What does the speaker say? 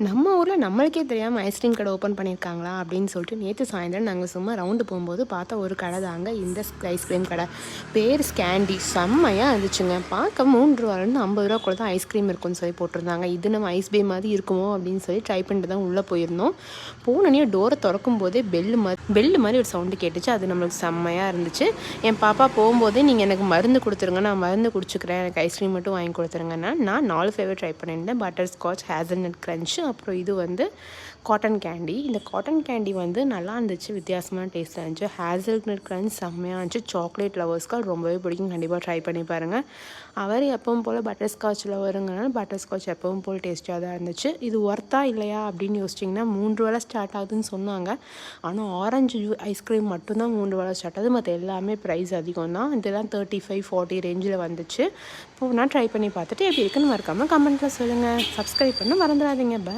நம்ம ஊரில் நம்மளுக்கே தெரியாமல் ஐஸ்கிரீம் கடை ஓப்பன் பண்ணியிருக்காங்களா அப்படின்னு சொல்லிட்டு நேற்று சாயந்தரம் நாங்கள் சும்மா ரவுண்டு போகும்போது பார்த்தா ஒரு கடை தாங்க இந்த ஐஸ்கிரீம் கடை. பேர் ஸ்கேண்டி. செம்மையாக இருந்துச்சுங்க. பார்க்க 3 ரூபாலேருந்து 50 ரூபாக்குள்ள தான் ஐஸ்கிரீம் இருக்குன்னு சொல்லி போட்டிருந்தாங்க. இது நம்ம ஐஸ் பே மாதிரி இருக்குமோ அப்படின்னு சொல்லி ட்ரை பண்ணிட்டு தான் உள்ளே போயிருந்தோம். போனோடனே டோரை திறக்கும் போதே பெல்லு மாதிரி ஒரு சவுண்டு கேட்டுச்சு. அது நம்மளுக்கு செம்மையாக இருந்துச்சு. என் பாப்பா போகும்போதே நீங்கள் எனக்கு மருந்து கொடுத்துருங்க, நான் மருந்து குடிச்சிக்கிறேன், எனக்கு ஐஸ்கிரீம் மட்டும் வாங்கி கொடுத்துருங்கன்னா நான் 4 ஃப்ளேவர் ட்ரை பண்ணியிருந்தேன். பட்டர் ஸ்காட்ச், ஹேசல்நட் க்ரன்ச்சு, அப்புறம் இது வந்து காட்டன் கேண்டி. இந்த காட்டன் கேண்டி வந்து நல்லா இருந்துச்சு, வித்தியாசமான டேஸ்ட்டாக இருந்துச்சு. ஹேசல்நட் க்ரன்ச் செம்மையாக இருந்துச்சு. சாக்லேட் லவர்ஸ்க்கு ரொம்பவே பிடிக்கும், கண்டிப்பாக ட்ரை பண்ணி பாருங்கள். அவர் எப்பவும் போல் பட்டர் ஸ்காட்ச் லவருங்கனால பட்டர் ஸ்காட்ச் எப்பவும் போல் டேஸ்ட்டாக தான் இருந்துச்சு. இது ஒர்த்தா இல்லையா அப்படின்னு யோசிச்சிங்கன்னா 3 ரூபாய் ஸ்டார்ட் ஆகுதுன்னு சொன்னாங்க. ஆனால் ஆரஞ்சு ஐஸ்கிரீம் மட்டும்தான் 3 ரூபாய் ஸ்டார்ட் ஆகுது. மற்ற எல்லாமே ப்ரைஸ் அதிகம் தான். இதெல்லாம் 35-40 ரேஞ்சில் வந்துச்சு. இப்போ நான் ட்ரை பண்ணி பார்த்துட்டு எப்படி இருக்குன்னு மறக்காமல் கமெண்ட்டில் சொல்லுங்கள். சப்ஸ்கிரைப் பண்ண மறந்துடாதீங்க. பை.